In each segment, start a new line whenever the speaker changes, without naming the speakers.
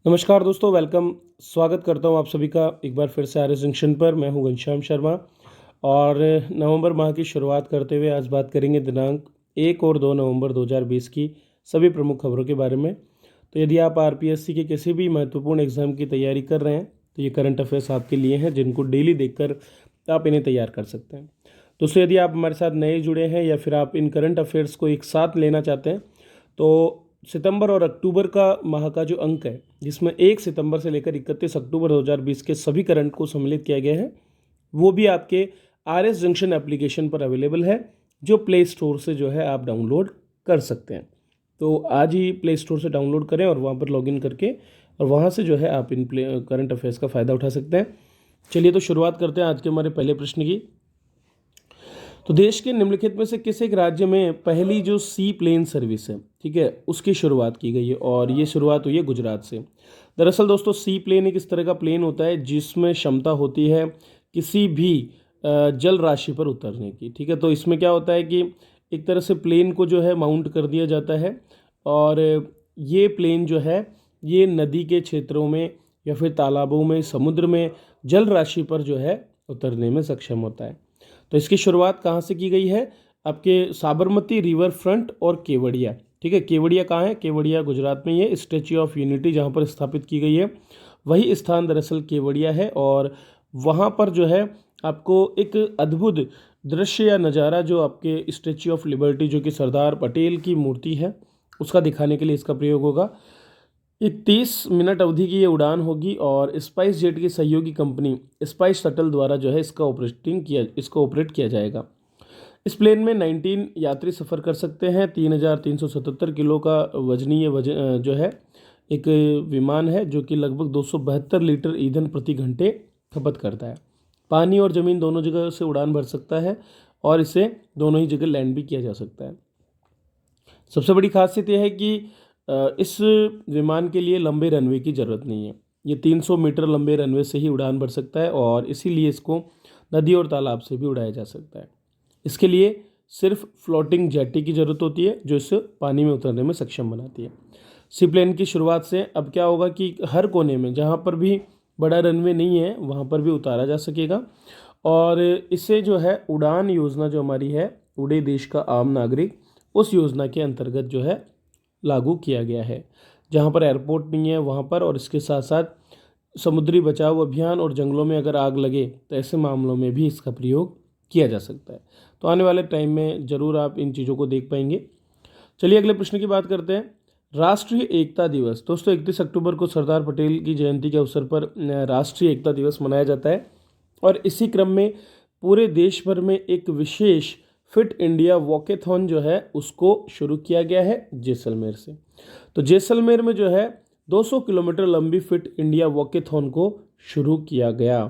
नमस्कार दोस्तों, वेलकम। स्वागत करता हूं आप सभी का एक बार फिर से आर्य जंक्शन पर। मैं हूं घनश्याम शर्मा और नवंबर माह की शुरुआत करते हुए आज बात करेंगे दिनांक 1 और 2 नवंबर 2020 की सभी प्रमुख खबरों के बारे में। तो यदि आप आरपीएससी के किसी भी महत्वपूर्ण एग्जाम की तैयारी कर रहे हैं तो ये करंट अफेयर्स आपके लिए हैं, जिनको डेली देखकर आप इन्हें तैयार कर सकते हैं। दोस्तों, यदि आप हमारे साथ नए जुड़े हैं या फिर आप इन करंट अफेयर्स को एक साथ लेना चाहते हैं तो सितंबर और अक्टूबर का माह का जो अंक है, जिसमें 1 सितंबर से लेकर 31 अक्टूबर 2020 के सभी करंट को सम्मिलित किया गया है, वो भी आपके आर एस जंक्शन एप्लीकेशन पर अवेलेबल है, जो प्ले स्टोर से जो है आप डाउनलोड कर सकते हैं। तो आज ही प्ले स्टोर से डाउनलोड करें और वहाँ पर लॉगिन करके और वहाँ से जो है आप इन करंट अफेयर्स का फ़ायदा उठा सकते हैं। चलिए तो शुरुआत करते हैं आज के हमारे पहले प्रश्न की। तो देश के निम्नलिखित में से किस एक राज्य में पहली जो सी प्लेन सर्विस है, ठीक है, उसकी शुरुआत की गई है और ये शुरुआत हुई है गुजरात से। दरअसल दोस्तों, सी प्लेन एक इस तरह का प्लेन होता है जिसमें क्षमता होती है किसी भी जल राशि पर उतरने की, ठीक है। तो इसमें क्या होता है कि एक तरह से प्लेन को जो है माउंट कर दिया जाता है और ये प्लेन जो है ये नदी के क्षेत्रों में या फिर तालाबों में, समुद्र में जल राशि पर जो है उतरने में सक्षम होता है। तो इसकी शुरुआत कहाँ से की गई है? आपके साबरमती रिवर फ्रंट और केवड़िया, ठीक है। केवड़िया कहाँ है? केवड़िया गुजरात में ही है। स्टैच्यू ऑफ यूनिटी जहाँ पर स्थापित की गई है, वही स्थान दरअसल केवड़िया है और वहाँ पर जो है आपको एक अद्भुत दृश्य या नज़ारा जो आपके स्टैच्यू ऑफ लिबर्टी, जो कि सरदार पटेल की मूर्ति है, उसका दिखाने के लिए इसका प्रयोग होगा। ये 30 मिनट अवधि की ये उड़ान होगी और स्पाइस जेट की सहयोगी कंपनी स्पाइस शटल द्वारा जो है इसको ऑपरेट किया जाएगा। इस प्लेन में 19 यात्री सफ़र कर सकते हैं। 3,377 किलो का वजनीय जो है एक विमान है, जो कि लगभग 272 लीटर ईंधन प्रति घंटे खपत करता है। पानी और ज़मीन दोनों जगह से उड़ान भर सकता है और इसे दोनों ही जगह लैंड भी किया जा सकता है। सबसे बड़ी खासियत यह है कि इस विमान के लिए लंबे रनवे की ज़रूरत नहीं है। ये 300 मीटर लंबे रनवे से ही उड़ान भर सकता है और इसीलिए इसको नदी और तालाब से भी उड़ाया जा सकता है। इसके लिए सिर्फ फ्लोटिंग जेटी की ज़रूरत होती है, जो इसे पानी में उतरने में सक्षम बनाती है। सी प्लेन की शुरुआत से अब क्या होगा कि हर कोने में जहाँ पर भी बड़ा रनवे नहीं है वहाँ पर भी उतारा जा सकेगा और इससे जो है उड़ान योजना जो हमारी है, उड़े देश का आम नागरिक, उस योजना के अंतर्गत जो है लागू किया गया है। जहाँ पर एयरपोर्ट नहीं है वहाँ पर, और इसके साथ साथ समुद्री बचाव अभियान और जंगलों में अगर आग लगे तो ऐसे मामलों में भी इसका प्रयोग किया जा सकता है। तो आने वाले टाइम में ज़रूर आप इन चीज़ों को देख पाएंगे। चलिए अगले प्रश्न की बात करते हैं। राष्ट्रीय एकता दिवस। दोस्तों, 31 अक्टूबर को सरदार पटेल की जयंती के अवसर पर राष्ट्रीय एकता दिवस मनाया जाता है और इसी क्रम में पूरे देश भर में एक विशेष फिट इंडिया वॉकेथॉन जो है उसको शुरू किया गया है जैसलमेर से। तो जैसलमेर में जो है 200 किलोमीटर लंबी फिट इंडिया वॉकेथॉन को शुरू किया गया।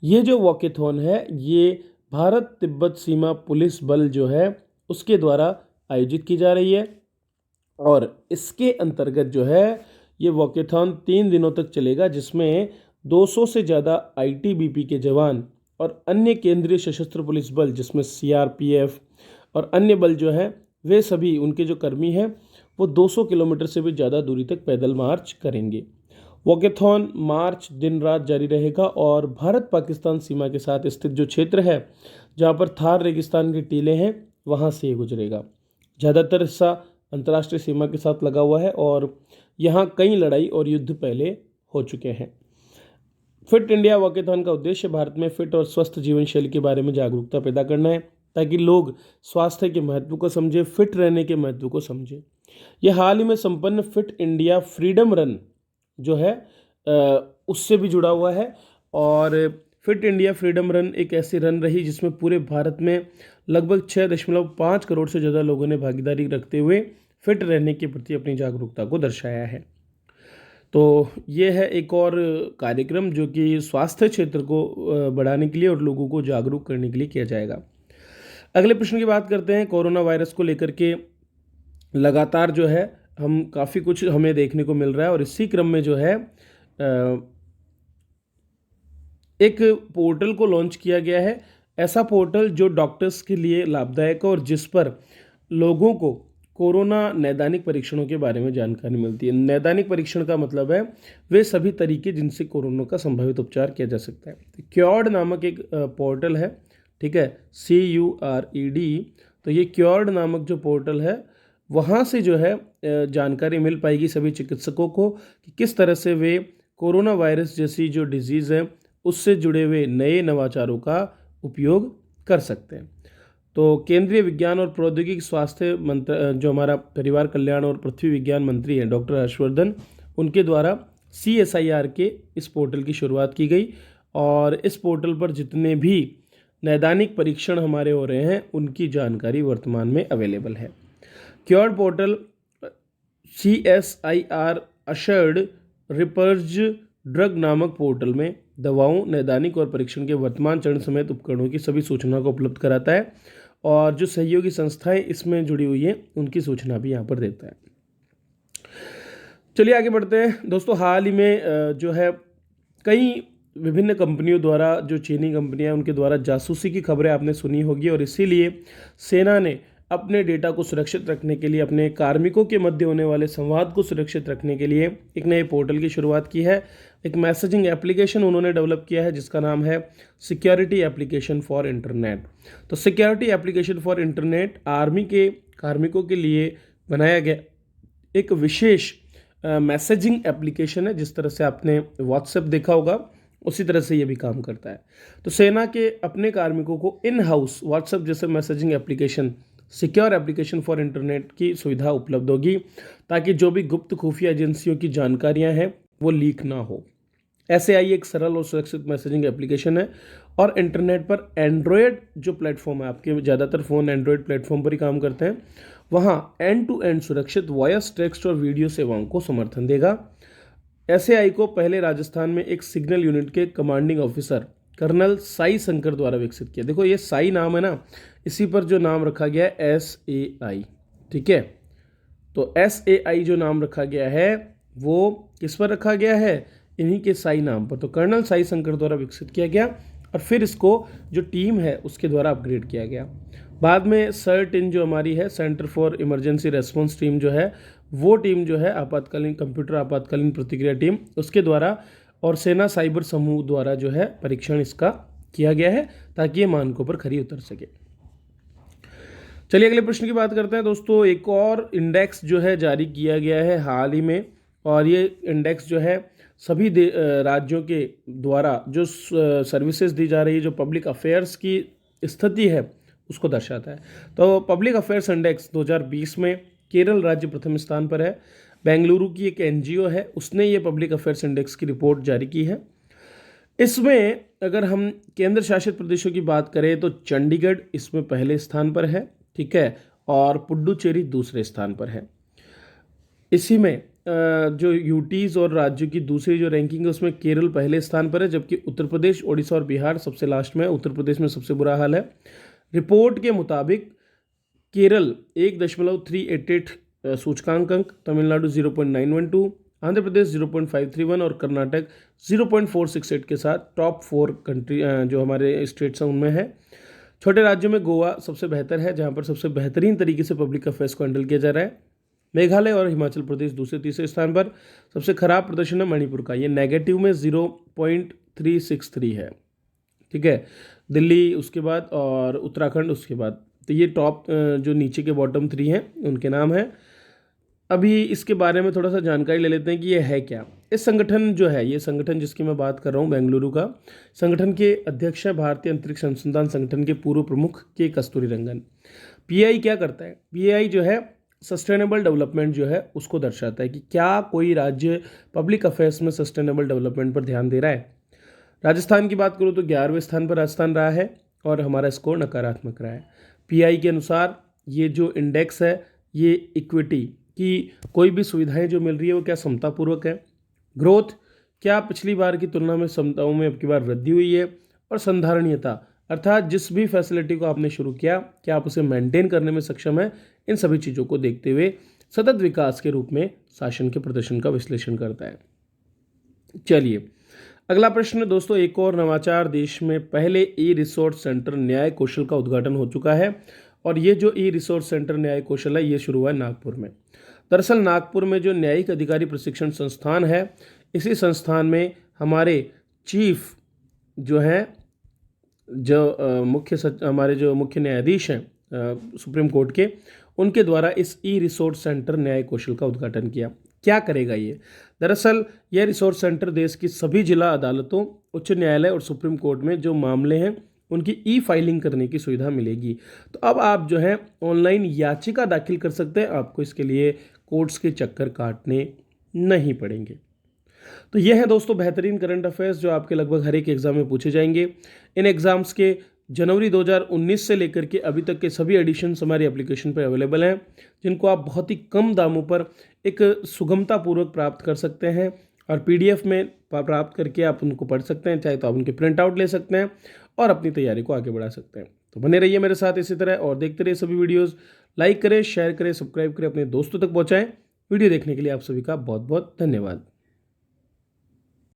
ये जो वॉकेथॉन है ये भारत तिब्बत सीमा पुलिस बल जो है उसके द्वारा आयोजित की जा रही है और इसके अंतर्गत जो है ये वॉकेथॉन 3 दिनों तक चलेगा, जिसमें 200 से ज़्यादा आईटीबीपी के जवान और अन्य केंद्रीय सशस्त्र पुलिस बल, जिसमें सीआरपीएफ और अन्य बल जो है वे सभी उनके जो कर्मी हैं वो 200 किलोमीटर से भी ज़्यादा दूरी तक पैदल मार्च करेंगे। वॉकेथॉन मार्च दिन रात जारी रहेगा और भारत पाकिस्तान सीमा के साथ स्थित जो क्षेत्र है जहाँ पर थार रेगिस्तान के टीले हैं वहाँ से ये गुजरेगा। ज़्यादातर हिस्सा अंतर्राष्ट्रीय सीमा के साथ लगा हुआ है और यहाँ कई लड़ाई और युद्ध पहले हो चुके हैं। फिट इंडिया वॉकेथॉन का उद्देश्य भारत में फिट और स्वस्थ जीवन शैली के बारे में जागरूकता पैदा करना है, ताकि लोग स्वास्थ्य के महत्व को समझें, फिट रहने के महत्व को समझें। यह हाल ही में संपन्न फिट इंडिया फ्रीडम रन जो है उससे भी जुड़ा हुआ है और फिट इंडिया फ्रीडम रन एक ऐसी रन रही जिसमें पूरे भारत में लगभग 6.5 करोड़ से ज़्यादा लोगों ने भागीदारी रखते हुए फिट रहने के प्रति अपनी जागरूकता को दर्शाया है। तो ये है एक और कार्यक्रम जो कि स्वास्थ्य क्षेत्र को बढ़ाने के लिए और लोगों को जागरूक करने के लिए किया जाएगा। अगले प्रश्न की बात करते हैं। कोरोना वायरस को लेकर के लगातार जो है हम काफ़ी कुछ हमें देखने को मिल रहा है और इसी क्रम में जो है एक पोर्टल को लॉन्च किया गया है। ऐसा पोर्टल जो डॉक्टर्स के लिए लाभदायक है और जिस पर लोगों को कोरोना नैदानिक परीक्षणों के बारे में जानकारी मिलती है। नैदानिक परीक्षण का मतलब है वे सभी तरीके जिनसे कोरोना का संभावित उपचार किया जा सकता है। क्योर्ड नामक एक पोर्टल है, ठीक है, CURED। तो ये क्योर्ड नामक जो पोर्टल है वहाँ से जो है जानकारी मिल पाएगी सभी चिकित्सकों को कि किस तरह से वे कोरोना वायरस जैसी जो डिजीज़ है उससे जुड़े हुए नए नवाचारों का उपयोग कर सकते हैं। तो केंद्रीय विज्ञान और प्रौद्योगिकी स्वास्थ्य मंत्र जो हमारा परिवार कल्याण और पृथ्वी विज्ञान मंत्री हैं डॉक्टर हर्षवर्धन, उनके द्वारा CSIR के इस पोर्टल की शुरुआत की गई और इस पोर्टल पर जितने भी नैदानिक परीक्षण हमारे हो रहे हैं उनकी जानकारी वर्तमान में अवेलेबल है। क्योर्ड पोर्टल CSIR अशर्ड रिपर्ज ड्रग नामक पोर्टल में दवाओं, नैदानिक और परीक्षण के वर्तमान चरण समेत उपकरणों की सभी सूचना को उपलब्ध कराता है और जो सहयोगी संस्थाएं इसमें जुड़ी हुई हैं उनकी सूचना भी यहाँ पर देता है। चलिए आगे बढ़ते हैं दोस्तों। हाल ही में जो है कई विभिन्न कंपनियों द्वारा, जो चीनी कंपनियां उनके द्वारा जासूसी की खबरें आपने सुनी होगी और इसीलिए सेना ने अपने डेटा को सुरक्षित रखने के लिए, अपने कार्मिकों के मध्य होने वाले संवाद को सुरक्षित रखने के लिए एक नए पोर्टल की शुरुआत की है। एक मैसेजिंग एप्लीकेशन उन्होंने डेवलप किया है जिसका नाम है सिक्योरिटी एप्लीकेशन फॉर इंटरनेट। तो security application for internet army के कार्मिकों के लिए बनाया गया एक विशेष मैसेजिंग एप्लीकेशन है। जिस तरह से आपने व्हाट्सएप देखा होगा उसी तरह से ये भी काम करता है। तो सेना के अपने कार्मिकों को इन हाउस व्हाट्सएप जैसे messaging application, secure application for internet की सुविधा उपलब्ध होगी ताकि जो भी गुप्त खुफिया एजेंसियों की जानकारियां हैं वो लीक ना हो। SAI एक सरल और सुरक्षित मैसेजिंग एप्लीकेशन है और इंटरनेट पर एंड्रॉयड जो प्लेटफॉर्म है, आपके ज़्यादातर फ़ोन एंड्रॉयड प्लेटफॉर्म पर ही काम करते हैं, वहाँ एंड टू एंड सुरक्षित वॉयस, टेक्स्ट और वीडियो सेवाओं को समर्थन देगा। SAI को पहले राजस्थान में एक सिग्नल यूनिट के commanding officer colonel Sai Shankar द्वारा विकसित किया। देखो ये साई नाम है ना, इसी पर जो नाम रखा गया है SAI, ठीक है। तो SAI जो नाम रखा गया है वो किस पर रखा गया है? इन्हीं के साई नाम पर। तो कर्नल साई शंकर द्वारा विकसित किया गया और फिर इसको जो टीम है उसके द्वारा अपग्रेड किया गया। बाद में सर्ट इन जो हमारी है, centre for emergency response team जो है, वो टीम जो है आपातकालीन कंप्यूटर आपातकालीन प्रतिक्रिया टीम, उसके द्वारा और सेना साइबर समूह द्वारा जो है परीक्षण इसका किया गया है ताकि ये मानकों पर खरी उतर सके। चलिए अगले प्रश्न की बात करते हैं दोस्तों। एक और इंडेक्स जो है जारी किया गया है हाल ही में और ये इंडेक्स जो है सभी राज्यों के द्वारा जो सर्विसेज दी जा रही है, जो पब्लिक अफेयर्स की स्थिति है उसको दर्शाता है। तो पब्लिक अफेयर्स इंडेक्स 2020 में केरल राज्य प्रथम स्थान पर है। बेंगलुरु की एक NGO है, उसने ये पब्लिक अफेयर्स इंडेक्स की रिपोर्ट जारी की है। इसमें अगर हम केंद्र शासित प्रदेशों की बात करें तो चंडीगढ़ इसमें पहले स्थान पर है, ठीक है, और पुडुचेरी दूसरे स्थान पर है। इसी में जो यूटीज़ और राज्यों की दूसरी जो रैंकिंग है उसमें केरल पहले स्थान पर है, जबकि उत्तर प्रदेश, ओडिशा और बिहार सबसे लास्ट में है। उत्तर प्रदेश में सबसे बुरा हाल है। रिपोर्ट के मुताबिक केरल 1.388 सूचकांक अंक, तमिलनाडु 0.912, आंध्र प्रदेश 0.531 और कर्नाटक 0.468 के साथ टॉप 4 कंट्री जो हमारे स्टेट्स हैं उनमें है। छोटे राज्यों में गोवा सबसे बेहतर है, जहां पर सबसे बेहतरीन तरीके से पब्लिक अफेयर्स को हैंडल किया जा रहा है। मेघालय और हिमाचल प्रदेश दूसरे तीसरे स्थान पर। सबसे खराब प्रदर्शन है मणिपुर का, ये नेगेटिव में 0.363 है, ठीक है। दिल्ली उसके बाद और उत्तराखंड उसके बाद। तो ये टॉप जो नीचे के बॉटम 3 हैं उनके नाम हैं। अभी इसके बारे में थोड़ा सा जानकारी ले लेते हैं कि ये है क्या। इस संगठन जो है, ये संगठन जिसकी मैं बात कर रहा हूँ बेंगलुरु का, संगठन के अध्यक्ष है भारतीय अंतरिक्ष अनुसंधान संगठन के पूर्व प्रमुख के कस्तूरीरंगन। PAI क्या करता है? PAI जो है सस्टेनेबल डेवलपमेंट जो है उसको दर्शाता है कि क्या कोई राज्य पब्लिक अफेयर्स में सस्टेनेबल डेवलपमेंट पर ध्यान दे रहा है। राजस्थान की बात करूँ तो 11वें स्थान पर राजस्थान रहा है और हमारा स्कोर नकारात्मक रहा है। PAI के अनुसार ये जो इंडेक्स है ये इक्विटी की कोई भी सुविधाएं जो मिल रही है वो क्या समतापूर्वक है, ग्रोथ क्या पिछली बार की तुलना में क्षमताओं में अब की बार वृद्धि हुई है, और संधारणीयता अर्थात जिस भी फैसिलिटी को आपने शुरू किया क्या आप उसे मेंटेन करने में सक्षम है। इन सभी चीज़ों को देखते हुए सतत विकास के रूप में शासन के प्रदर्शन का विश्लेषण करता है। चलिए अगला प्रश्न दोस्तों, एक और नवाचार। देश में पहले रिसोर्स सेंटर न्याय कौशल का उद्घाटन हो चुका है और ये जो ई रिसोर्स सेंटर न्याय कौशल है ये शुरू हुआ है नागपुर में। दरअसल नागपुर में जो न्यायिक अधिकारी प्रशिक्षण संस्थान है, इसी संस्थान में हमारे चीफ जो हैं, हमारे जो मुख्य न्यायाधीश हैं सुप्रीम कोर्ट के, उनके द्वारा इस ई रिसोर्स सेंटर न्याय कौशल का उद्घाटन किया। क्या करेगा ये? दरअसल यह रिसोर्स सेंटर देश की सभी जिला अदालतों, उच्च न्यायालय और सुप्रीम कोर्ट में जो मामले हैं उनकी ई फाइलिंग करने की सुविधा मिलेगी। तो अब आप जो है ऑनलाइन याचिका दाखिल कर सकते हैं, आपको इसके लिए कोर्ट्स के चक्कर काटने नहीं पड़ेंगे। तो यह है दोस्तों बेहतरीन करंट अफेयर्स जो आपके लगभग हर एक एग्जाम में पूछे जाएंगे। इन एग्जाम्स के जनवरी 2019 से लेकर के अभी तक के सभी एडिशंस हमारी एप्लीकेशन पर अवेलेबल हैं, जिनको आप बहुत ही कम दामों पर एक सुगमतापूर्वक प्राप्त कर सकते हैं और पीडीएफ में प्राप्त करके आप उनको पढ़ सकते हैं, चाहे तो आप उनके प्रिंट आउट ले सकते हैं और अपनी तैयारी को आगे बढ़ा सकते हैं। तो बने रहिए मेरे साथ इसी तरह और देखते रहिए सभी वीडियोज़। लाइक करें, शेयर करें, सब्सक्राइब करें, अपने दोस्तों तक पहुँचाएँ। वीडियो देखने के लिए आप सभी का बहुत बहुत धन्यवाद।